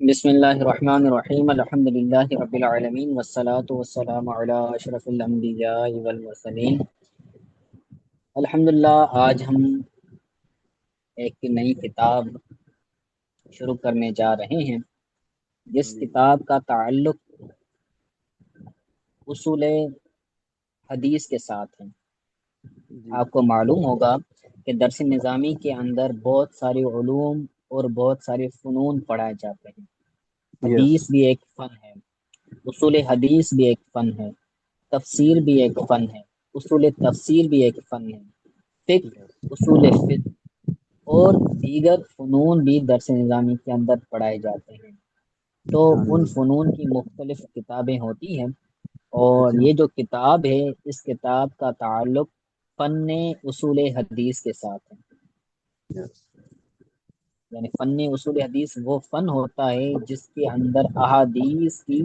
بسم اللہ الرحمن الرحیم الحمد للہ رب العالمین والصلاة والسلام علی اشرف الانبیاء والمرسلین۔ الحمدللہ آج ہم ایک نئی کتاب شروع کرنے جا رہے ہیں جس کتاب کا تعلق اصول حدیث کے ساتھ ہے۔ آپ کو معلوم ہوگا کہ درس نظامی کے اندر بہت سارے علوم اور بہت سارے فنون پڑھائے جاتے ہیں۔ حدیث بھی ایک فن ہے، اصول حدیث بھی ایک فن ہے، تفسیر بھی ایک فن ہے، اصول تفسیر بھی ایک فن ہے، فقہ، اصول فقہ اور دیگر فنون بھی درس نظامی کے اندر پڑھائے جاتے ہیں۔ تو ان فنون کی مختلف کتابیں ہوتی ہیں، اور یہ جو کتاب ہے اس کتاب کا تعلق فن اصول حدیث کے ساتھ ہے۔ یعنی فن اصول حدیث وہ فن ہوتا ہے جس کے اندر احادیث کی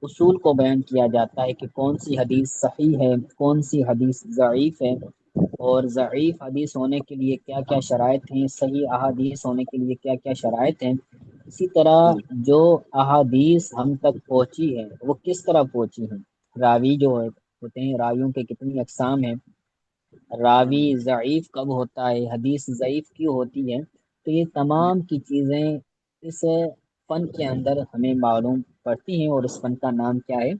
اصول کو بیان کیا جاتا ہے کہ کون سی حدیث صحیح ہے، کون سی حدیث ضعیف ہے، اور ضعیف حدیث ہونے کے لیے کیا کیا شرائط ہیں، صحیح احادیث ہونے کے لیے کیا کیا شرائط ہیں۔ اسی طرح جو احادیث ہم تک پہنچی ہے وہ کس طرح پہنچی ہیں، راوی جو ہوتے ہیں، راویوں کے کتنی اقسام ہیں، راوی ضعیف کب ہوتا ہے، حدیث ضعیف کیوں ہوتی ہے۔ تو یہ تمام کی چیزیں اس فن کے اندر ہمیں معلوم پڑتی ہیں، اور اس فن کا نام کیا ہے؟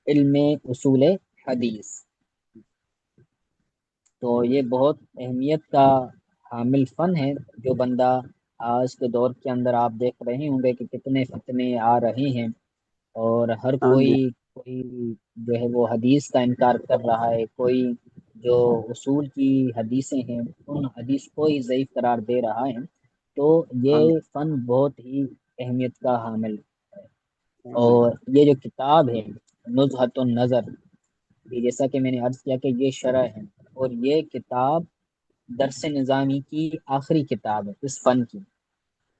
علم اصول حدیث۔ تو یہ بہت اہمیت کا حامل فن ہے۔ جو بندہ آج کے دور کے اندر آپ دیکھ رہے ہوں گے کہ کتنے فتنے آ رہے ہیں، اور ہر کوئی جو ہے وہ حدیث کا انکار کر رہا ہے، کوئی جو اصول کی حدیثیں ہیں ان حدیث کو ہی ضعیف قرار دے رہا ہے۔ تو یہ فن بہت ہی اہمیت کا حامل ہے۔ اور یہ جو کتاب ہے نزہۃ النظر، یہ جیسا کہ میں نے عرض کیا کہ یہ شرح ہے، اور یہ کتاب درس نظامی کی آخری کتاب ہے اس فن کی۔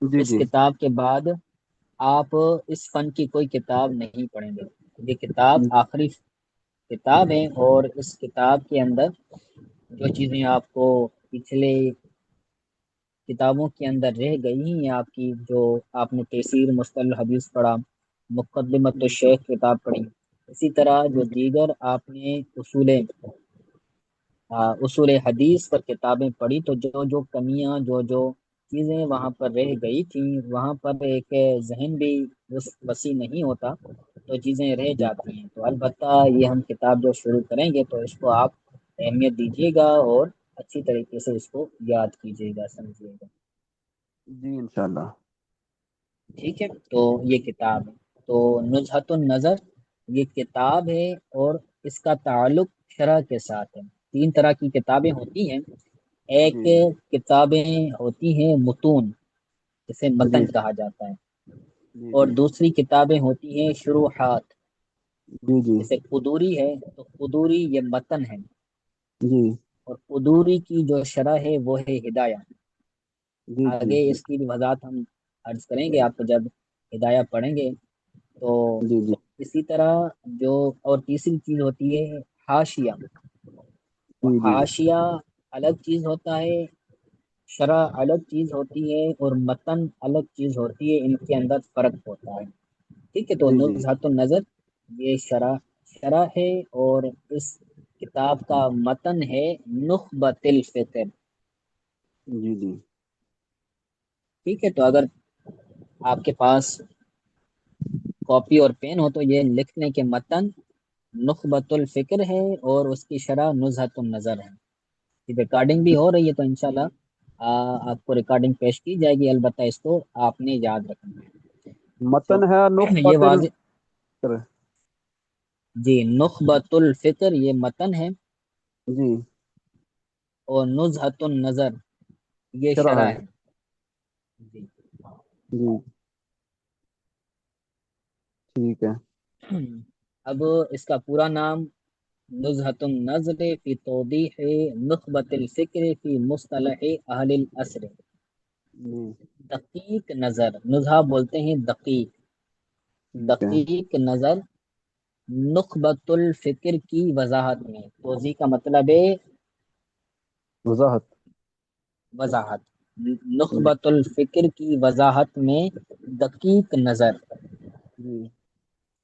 اس کتاب کے بعد آپ اس فن کی کوئی کتاب نہیں پڑھیں گے۔ یہ کتاب آخری کتاب ہے، اور اس کتاب کے اندر جو چیزیں آپ کو پچھلے کتابوں کے اندر رہ گئی ہیں، آپ کی جو آپ نے تفسیر مصطلح حدیث پڑھا، مقدمۃ الشیخ کتاب پڑھی، اسی طرح جو دیگر آپ نے اصول حدیث پر کتابیں پڑھی، تو جو جو کمیاں، جو جو چیزیں وہاں پر رہ گئی تھیں، وہاں پر ایک ذہن بھی وسیع نہیں ہوتا تو چیزیں رہ جاتی ہیں۔ تو البتہ یہ ہم کتاب جو شروع کریں گے تو اس کو آپ اہمیت دیجیے گا اور اچھی طریقے سے اس کو یاد کیجیے گا، سمجھیے گا۔ جی انشاءاللہ۔ ٹھیک ہے، تو یہ کتاب ہے۔ تو نزہۃ النظر یہ کتاب ہے، اور اس کا تعلق شرح کے ساتھ ہے۔ تین طرح کی کتابیں ہوتی ہیں۔ ایک کتابیں ہوتی ہیں متون، جسے متن کہا جاتا ہے، اور دوسری کتابیں ہوتی ہیں شروحات، جیسے قدوری ہے تو قدوری یہ متن ہے، اور قدوری کی جو شرح ہے وہ ہے ہدایہ۔ آگے اس کی بھی وضاحت ہم عرض کریں گے آپ کو جب ہدایہ پڑھیں گے۔ تو اسی طرح جو اور تیسری چیز ہوتی ہے حاشیہ۔ حاشیہ الگ چیز ہوتا ہے، شرح الگ چیز ہوتی ہے، اور متن الگ چیز ہوتی ہے، ان کے اندر فرق ہوتا ہے۔ ٹھیک ہے، تو نزہۃ النظر یہ شرح ہے، اور اس کتاب کا متن ہے نخبۃ الفکر۔ ٹھیک ہے، تو اگر آپ کے پاس کاپی اور پین ہو تو یہ لکھنے کے متن نخبۃ الفکر ہے، اور اس کی شرح نزہۃ النظر ہے۔ ریکارڈنگ بھی ہو رہی ہے تو انشاءاللہ آپ کو ریکارڈنگ پیش کی جائے گی، البتہ اس کو آپ نے یاد رکھنا ہے۔ متن ہے یہ نخبۃ واضح، الفکر۔ جی نخبۃ الفکر یہ متن ہے، جی اور نزہۃ النظر یہ شرح ہے۔ جی جی ٹھیک ہے۔ اب اس کا پورا نام نزہۃ النظر فی توضیح نخبۃ الفکر فی مصطلح اہل العصر۔ دقیق نظر، نزہہ بولتے ہیں دقیق، دقیق نظر نخبۃ الفکر کی وضاحت میں۔ توضیح کا مطلب ہے وضاحت۔ وضاحت، جی نخبۃ الفکر کی وضاحت میں دقیق نظر جی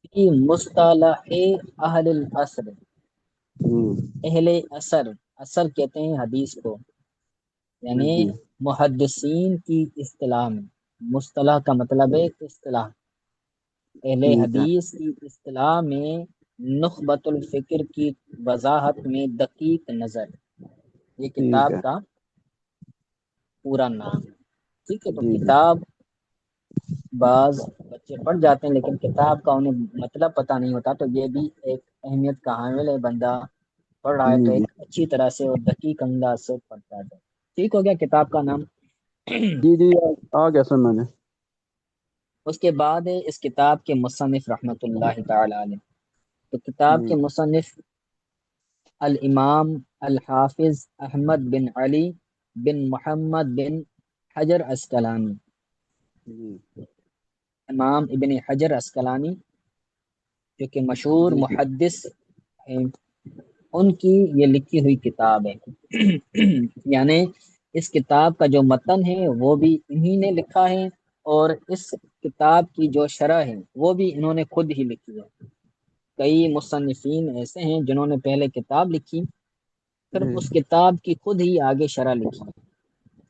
کی مصطلح اہل العصر، جی اہل اثر، اثر کہتے ہیں حدیث کو، جی یعنی جی محدثین کی اصطلاح میں، مصطلح کا مطلب ہے اصطلاح، اہل ٹھیک ہے حدیث کی اصطلاح میں نخبۃ الفکر کی وضاحت میں دقیق نظر، یہ ٹھیک کتاب ہے کا پورا نام ہے۔ ٹھیک ہے، تو جی جی کتاب بعض بچے پڑھ جاتے ہیں لیکن کتاب کا انہیں مطلب پتہ نہیں ہوتا، تو یہ بھی ایک اہمیت کا حامل ہے، بندہ پڑھ رہا ہے جی تو جی ایک اچھی طرح سے اور دقیق انداز سے پڑھتا ہے۔ ٹھیک ہو گیا کتاب کا نام۔ جی جی آ گیا سر میں نے۔ اس کے بعد ہے اس کتاب کے مصنف رحمۃ اللہ تعالی علیہ، تو کتاب جی کے مصنف الامام الحافظ احمد بن علی بن محمد بن حجر عسقلانی، جی امام ابن حجر عسقلانی جو کہ مشہور جی جی محدث ہیں، ان کی یہ لکھی ہوئی کتاب ہے یعنی اس کتاب کا جو متن ہے وہ بھی انہی نے لکھا ہے، اور اس کتاب کی جو شرح ہے وہ بھی انہوں نے خود ہی لکھی ہے۔ کئی مصنفین ایسے ہیں جنہوں نے پہلے کتاب لکھی، پھر جی اس کتاب کی خود ہی آگے شرح لکھی،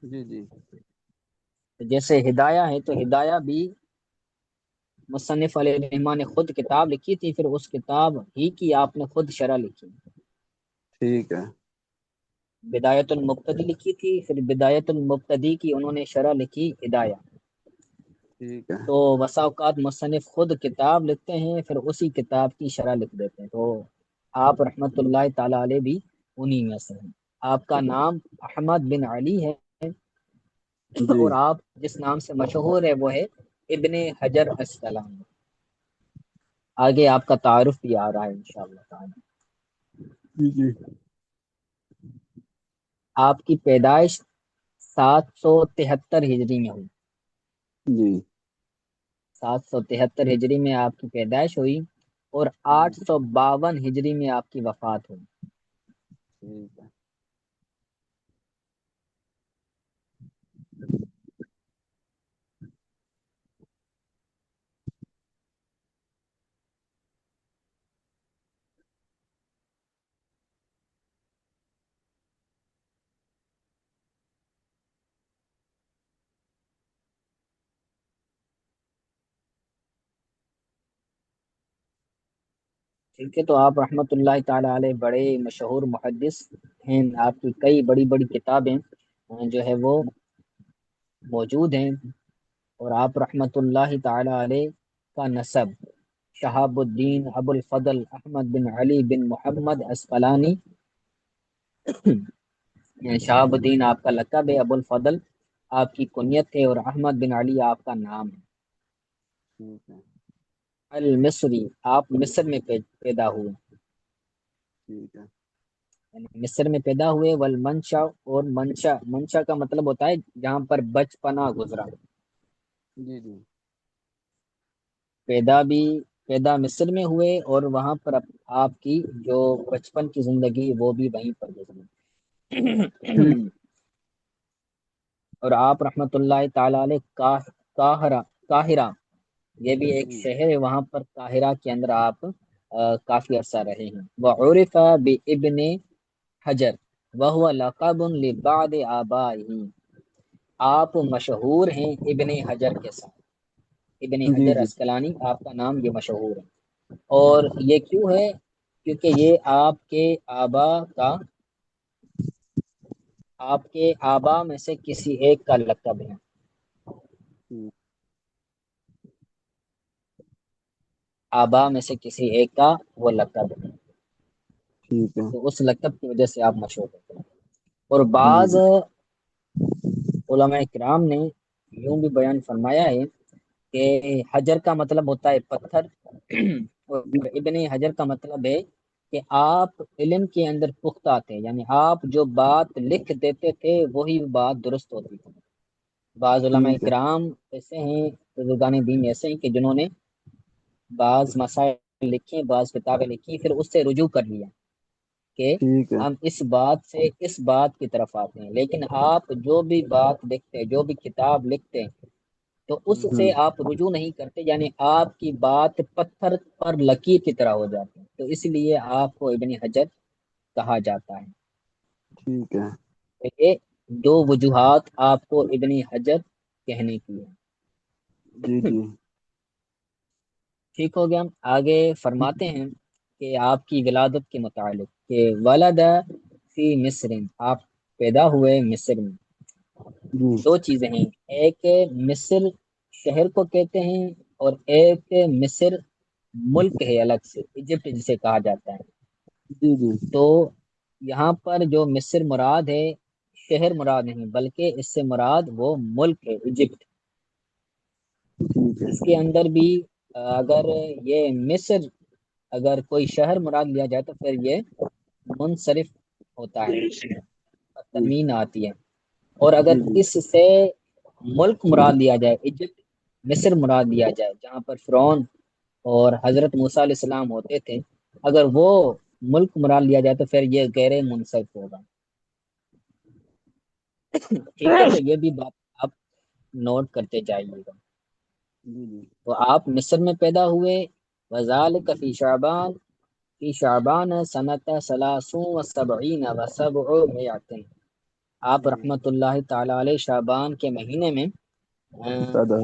جی جی جیسے ہدایہ ہے تو ہدایہ بھی مصنف علیہ الرحمٰ نے خود کتاب لکھی تھی، پھر اس کتاب ہی کی آپ نے خود شرح لکھی۔ ٹھیک ہے بدایت المقتدی لکھی تھی، پھر بدایت المقتدی کی انہوں نے شرح لکھی ہدایہ۔ ٹھیک ہے تو بسا اوقات مصنف خود کتاب لکھتے ہیں پھر اسی کتاب کی شرح لکھ دیتے ہیں، تو آپ رحمت اللہ تعالی علیہ بھی انہی میں سے ہیں۔ آپ کا نام احمد بن علی ہے، جی اور آپ جس نام سے مشہور ہے وہ ہے ابن حجر عسقلانی۔ آگے آپ کا تعارف بھی آ رہا ہے انشاءاللہ تعالی۔ جی جی آپ کی پیدائش 773 ہجری میں ہوئی، جی 773 ہجری میں آپ کی پیدائش ہوئی، اور جی 852 ہجری میں آپ کی وفات ہوئی۔ ٹھیک ہے ٹھیک ہے، تو آپ رحمت اللہ تعالی علیہ بڑے مشہور محدث ہیں، آپ کی کئی بڑی بڑی کتابیں جو ہے وہ موجود ہیں، اور آپ رحمت اللہ تعالی علیہ کا نسب شہاب الدین ابو الفضل احمد بن علی بن محمد عسقلانی، یعنی شہاب الدین آپ کا لقب ہے، ابو الفضل آپ کی کنیت ہے، اور احمد بن علی آپ کا نام ہے۔ ٹھیک ہے المصری، آپ مصر میں پیدا ہوئے، ٹھیک ہے یعنی مصر میں پیدا ہوئے، والمنشا، اور منشا، منشا کا مطلب ہوتا ہے جہاں پر بچپنا گزرا، جی جی پیدا مصر میں ہوئے، اور وہاں پر آپ کی جو بچپن کی زندگی وہ بھی وہیں پر گزری۔ ٹھیک اور آپ رحمت اللہ تعالی علیہ قاہرہ، یہ بھی ایک جی شہر ہے، وہاں پر قاہرہ کے اندر آپ کافی عرصہ رہے ہیں۔ وعرف بابن حجر وهو لقب لبعض آبائه، آپ مشہور ہیں ابن حجر کے ساتھ، ابن جی حجر جی عسقلانی آپ کا نام یہ مشہور ہے، اور یہ کیوں ہے؟ کیونکہ یہ آپ کے آبا میں سے کسی ایک کا لقب ہے، ٹھیک آبا میں سے کسی ایک کا وہ لقب ہے، ٹھیک ہے تو اس لقب کی وجہ سے آپ مشہور ہوتے ہیں۔ اور جی بعض جی علماء کرام نے یوں بھی بیان فرمایا ہے کہ حجر کا مطلب ہوتا ہے پتھر، جی اور ابن حجر کا مطلب ہے کہ آپ علم کے اندر پختہ تھے، یعنی آپ جو بات لکھ دیتے تھے وہی بات درست ہوتی تھی۔ بعض علماء ٹھیک ہے کرام ایسے ہیں، بزرگان دین ایسے ہیں کہ جنہوں نے بعض مسائل لکھے، بعض کتابیں لکھی، پھر اس سے رجوع کر لیا، کہ ٹھیک ہے ہم اس بات سے اس بات کی طرف آتے ہیں، لیکن آپ جو بھی بات لکھتے ہیں، جو بھی کتاب لکھتے ہیں، تو اس سے آپ رجوع نہیں کرتے، یعنی آپ کی بات پتھر پر لکیر کی طرح ہو جاتی ہے، تو اس لیے آپ کو ابن حجر کہا جاتا ہے۔ ٹھیک ہے تو یہ دو وجوہات آپ کو ابن حجر کہنے کی ہے۔ جی جی ٹھیک ہو گیا، آگے فرماتے ہیں کہ آپ کی ولادت کے متعلق کہ ولد فی مصر، آپ پیدا ہوئے مصر میں۔ جی دو چیزیں ہیں، ایک مصر شہر کو کہتے ہیں، اور ایک مصر ملک ہے الگ سے، ایجپٹ جسے کہا جاتا ہے۔ جی جی تو یہاں پر جو مصر مراد ہے، شہر مراد نہیں، بلکہ اس سے مراد وہ ملک ہے، ایجپٹ۔ ٹھیک ہے اس کے اندر بھی اگر یہ مصر اگر کوئی شہر مراد لیا جائے تو پھر یہ منصرف ہوتا ہے، جی تنوین آتی ہے، اور اگر جی جی اس سے ملک مراد لیا جائے، ایجپٹ مصر مراد لیا جائے جہاں پر فرعون اور حضرت موسیٰ علیہ السلام ہوتے تھے، اگر وہ ملک مراد لیا جائے تو پھر یہ غیر منصرف ہوگا۔ ٹھیک ہے، تو یہ بھی بات آپ نوٹ کرتے جائیے گا۔ جی جی تو آپ مصر میں پیدا ہوئے، وذالک فی شعبان سنت سلاسون و سبعین و سبعمائۃ، آپ جی رحمۃ اللہ تعالی علیہ شعبان کے مہینے میں دادا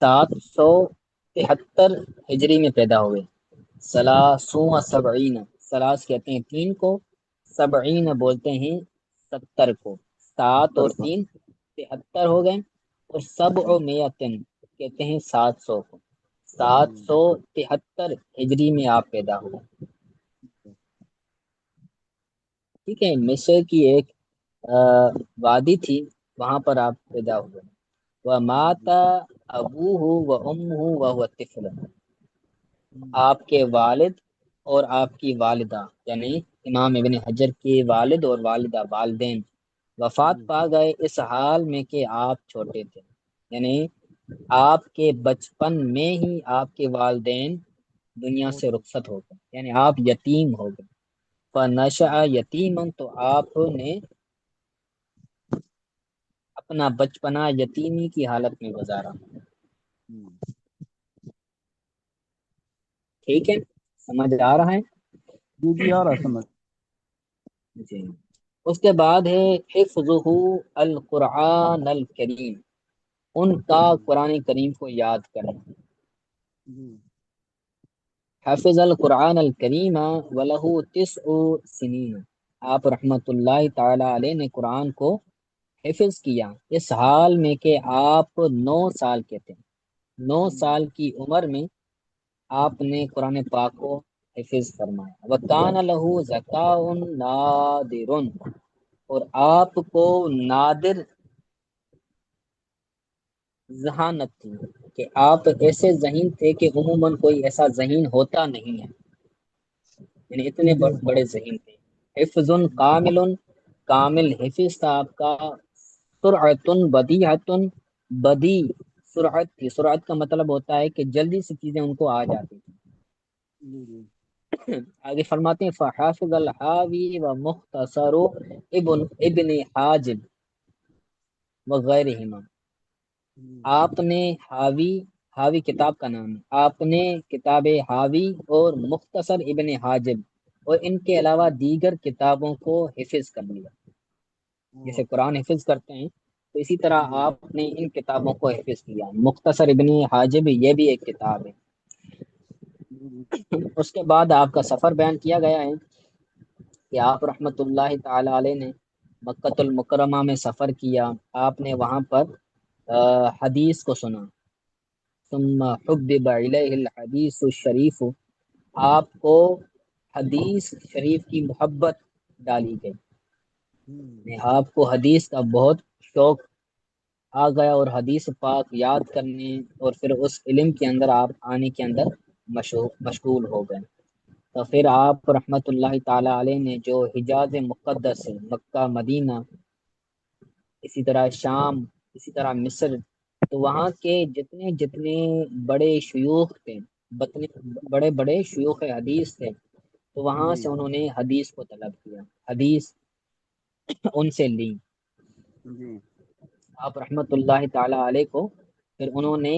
773 ہجری میں پیدا ہوئے۔ سلاسون و سبعین، سلاس کہتے ہیں تین کو، سبعین بولتے ہیں 70 کو، سات اور کو تین 73 ہو گئے، اور سبع میتن کہتے ہیں 700 کو، 773 ہجری میں آپ پیدا ہوئے۔ ٹھیک ہے، مصر کی ایک وادی تھی، وہاں پر آپ پیدا ہوئے۔ ومات ابوہ و امہ وہو طفل، آپ کے والد اور آپ کی والدہ یعنی امام ابن حجر کے والد اور والدہ والدین وفات پا گئے اس حال میں کہ آپ چھوٹے تھے، یعنی آپ کے بچپن میں ہی آپ کے والدین دنیا سے رخصت ہو گئے، یعنی آپ یتیم ہو گئے۔ فنشأ یتیما، تو آپ نے اپنا بچپنا یتیمی کی حالت میں گزارا۔ ٹھیک ہے، سمجھ آ رہا ہے؟ جی جی آ رہا سمجھ جی، اس کے بعد ہے حفظہ القرآن الکریم، ان کا قرآن کریم کو یاد کرنا۔ جی حفظ القرآن الکریم وَلَهُ 9 سنین، آپ رحمت اللہ تعالی علیہ نے قرآن کو حفظ کیا اس حال میں کہ آپ 9 سال کے تھے۔ 9 سال کی عمر میں آپ نے قرآن پاک کو حفظ فرمایا۔ وَكَانَ لَهُ ذَكَاءٌ نَادِرٌ، اور آپ کو نادر ذہانت تھی، کہ آپ ایسے ذہین تھے کہ عموماً کوئی ایسا ذہین ہوتا نہیں ہے، یعنی اتنے بڑے ذہین تھے۔ حفظ کامل، کامل حفظ تھا آپ کا۔ سرعت بدیہۃ، بدی سرعت تھی، سرعت کا مطلب ہوتا ہے کہ جلدی سے چیزیں ان کو آ جاتی تھی۔ آگے فرماتے ہیں فحافظ الحاوی و مختصر ابن حاجب وغیرہما، آپ نے حاوی، حاوی کتاب کا نام ہے، آپ نے کتاب حاوی اور مختصر ابن حاجب اور ان کے علاوہ دیگر کتابوں کو حفظ کر لیا۔ جیسے قرآن حفظ کرتے ہیں تو اسی طرح آپ نے ان کتابوں کو حفظ کیا۔ مختصر ابن حاجب یہ بھی ایک کتاب ہے۔ اس کے بعد آپ کا سفر بیان کیا گیا ہے کہ آپ رحمت اللہ تعالی علیہ نے مکۃ المکرمہ میں سفر کیا، آپ نے وہاں پر حدیث کو سنا۔ ثم حبب الیہ الحدیث الشریف، آپ کو حدیث شریف کی محبت ڈالی گئی، آپ کو حدیث کا بہت شوق آ گیا، اور حدیث پاک یاد کرنے اور پھر اس علم کے اندر آپ آنے کے اندر مشغول ہو گئے۔ تو پھر آپ رحمت اللہ تعالی علیہ نے جو حجاز مقدس ہے، مکہ مدینہ، اسی طرح شام، اسی طرح مصر، تو وہاں کے جتنے جتنے بڑے شیوخ تھے، بڑے بڑے شیوخ حدیث تھے، تو وہاں جی سے انہوں نے حدیث کو طلب کیا، حدیث ان سے لی۔ جی آپ رحمت اللہ تعالی علیہ کو پھر انہوں نے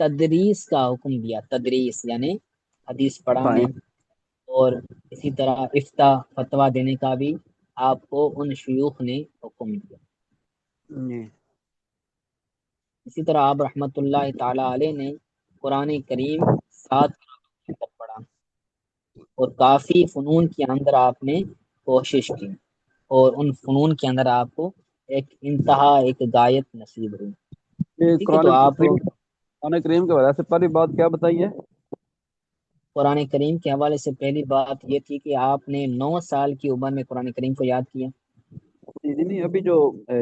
تدریس کا حکم دیا، تدریس یعنی حدیث پڑھانے، فائن اور اسی طرح افتاء فتویٰ دینے کا بھی آپ کو ان شیوخ نے حکم دیا۔ جی اسی طرح آپ رحمت اللہ تعالی علیہ نے قرآن کریم 7 کے اندر پڑھا، اور کافی فنون کے اندر آپ نے کوشش کی، اور ان فنون کے اندر آپ کو ایک انتہا، ایک غایت نصیب ہوئی۔ یہ ٹھیک ہے، قرآن تو آپ کریم، قرآن کریم کے وجہ سے پہلی بات کیا بتائیے؟ قرآن کریم کے حوالے سے پہلی بات یہ تھی کہ آپ نے 9 سال کی عمر میں قرآن کریم کو یاد کیا، جی جی نہیں، ابھی جو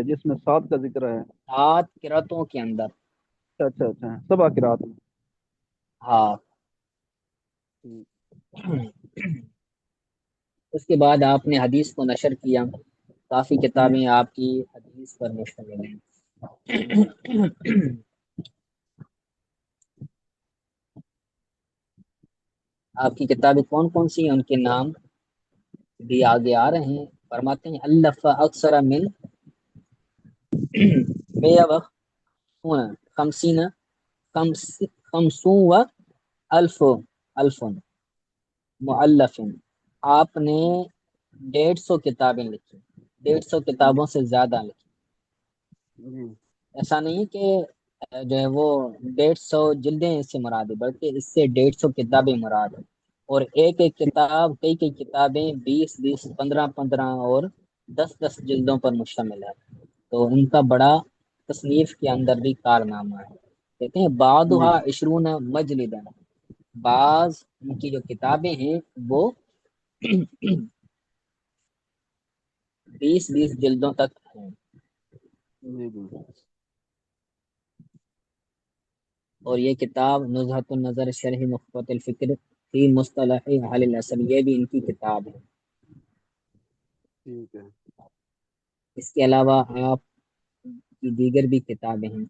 جس میں 7 کا ذکر ہے۔ 7 قرأتوں کے اندر۔ اچھا اچھا اچھا، سب آخرات میں۔ ہاں ٹھیک۔ اس کے بعد آپ نے حدیث کو نشر کیا، کافی جی کتابیں آپ کی حدیث پر مشتمل ہیں۔ آپ کی کتابیں کون کون سی ہیں، ان کے نام بھی آگے آ رہے ہیں۔ فرماتے ہیں الف اکثر من 150 خمسین خمسون و الف الف مؤلف، آپ نے 150 کتابیں لکھی، 150 جی کتابوں سے زیادہ لکھی۔ جی ایسا نہیں کہ جو ہے وہ 150 جلدیں اس سے مراد ہے، بلکہ اس سے 150 کتابیں مراد ہے، اور ایک ایک کتاب، کئی کئی کتابیں 20 15 اور 10 جلدوں پر مشتمل ہے، تو ان کا بڑا تصنیف کے اندر بھی کارنامہ ہے۔ کہتے ہیں جی بعضها 20 مجلدا، بعض ان کی جو کتابیں ہیں وہ 20 جلدوں تک ہیں۔ جی جی اور یہ کتاب نزہۃ النظر شرح نخبۃ الفکر فی مصطلح اہل العصر، یہ بھی ان کی کتاب ہے۔ ٹھیک ہے۔ اس کے علاوہ آپ کی دیگر بھی کتابیں ہیں،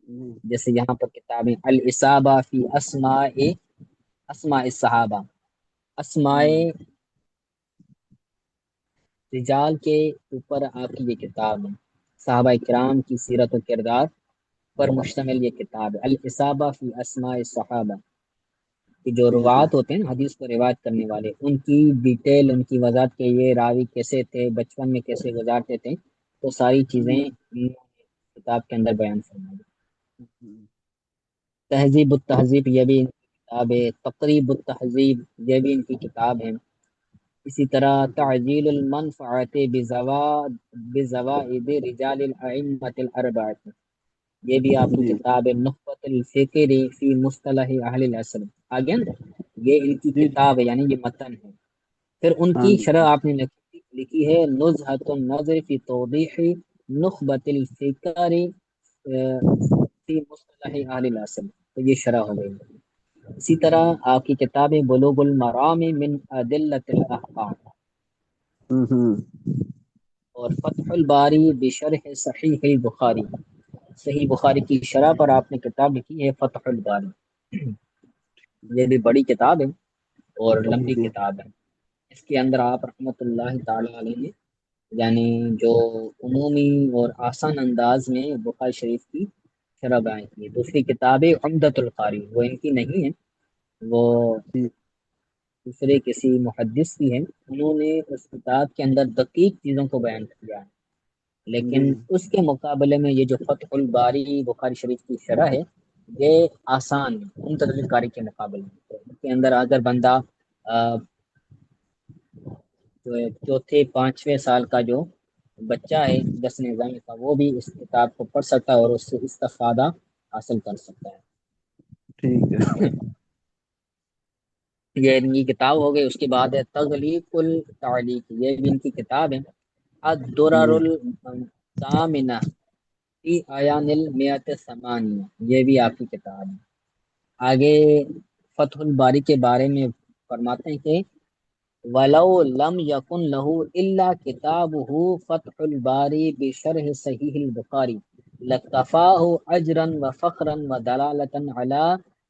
جی جیسے یہاں پر کتابیں الاصابہ فی اسماء الصحابہ، اسماء ہوں رجال کے اوپر آپ کی یہ کتاب ہے، صحابہ کرام کی سیرت و کردار پر مشتمل یہ کتاب ہے، الاصابہ فی اسماء الصحابہ، کہ جو ٹھیک ہے۔ روات ہوتے ہیں نا، حدیث کو روایت کرنے والے، ان کی ڈیٹیل، ان کی وضاحت کہ یہ راوی کیسے تھے، بچپن میں کیسے گزارتے تھے، تو ساری چیزیں جی کتاب کے اندر بیان فرمائی۔ ہوں، تہذیب التہذیب یہ بھی ان کی کتاب ہے، تقریب التہذیب یہ بھی ان کی کتاب ہے۔ اسی طرح ٹھیک ہے۔ تعجیل المنفعت بزوائد رجال الائمۃ الاربعۃ، یہ بھی آپ کی جی کتاب ہے، نخبۃ الفکر فی مصطلح اہل العصر، آگے نا، یہ ان کی جی جی کتاب ہے، یعنی یہ متن ہے۔ پھر ان ہاں کی جی شرح آپ نے لکھی ہے نزہۃ النظر فی توضیح نخبۃ الفکر فی مصطلح اہل العصر، تو یہ شرح ہو گئی۔ اسی طرح جی آپ کی کتاب بلوغ المرام من ادلۃ الاحکام، ہوں اور فتح الباری بشرح صحیح البخاری، صحیح بخاری کی شرح پر آپ نے کتاب لکھی ہے فتح الباری، یہ بھی بڑی کتاب ہے اور لمبی جی کتاب ہے۔ اس کے اندر آپ رحمت اللہ تعالی علیہ نے یعنی جو عمومی اور آسان انداز میں بخاری شریف کی شرح بیان کی ہے۔ دوسری کتاب ہے عمدۃ القاری، وہ ان کی نہیں ہے، وہ ٹھیک دوسرے کسی محدث کی ہے، انہوں نے اس کتاب کے اندر دقیق چیزوں کو بیان کیا ہے، جی لیکن اس کے مقابلے میں یہ جو فتح الباری بخاری شریف کی شرح ہے، یہ آسان ہے عمدۃ القاری کے مقابلے میں۔ تو اس کے اندر اگر بندہ جو ہے چوتھے پانچویں سال کا جو بچہ ہے 10 نظام کا، وہ بھی اس کتاب کو پڑھ سکتا ہے اور اس سے استفادہ حاصل کر سکتا ہے۔ ٹھیک ہے۔ یہ ان کی کتاب ہو گئی۔ اس کے بعد ہے تغلیق التعلیق، یہ بھی ان کی کتاب ہے۔ الدرر جی الثامنہ فی ایان المئۃ الثمانیہ، یہ بھی آپ کی کتاب ہے۔ آگے فتح الباری کے بارے میں فرماتے ہیں کہ وَلَوْ لَمْ يَكُنْ لَهُ إِلَّا كِتَابُهُ فَتْحُ الْبَارِي بِشَرْحِ صَحِيحِ الْبُخَارِي لَاكْتَفَاهُ أَجْرًا وَفَخْرًا وَدَلَالَةً عَلَى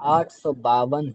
852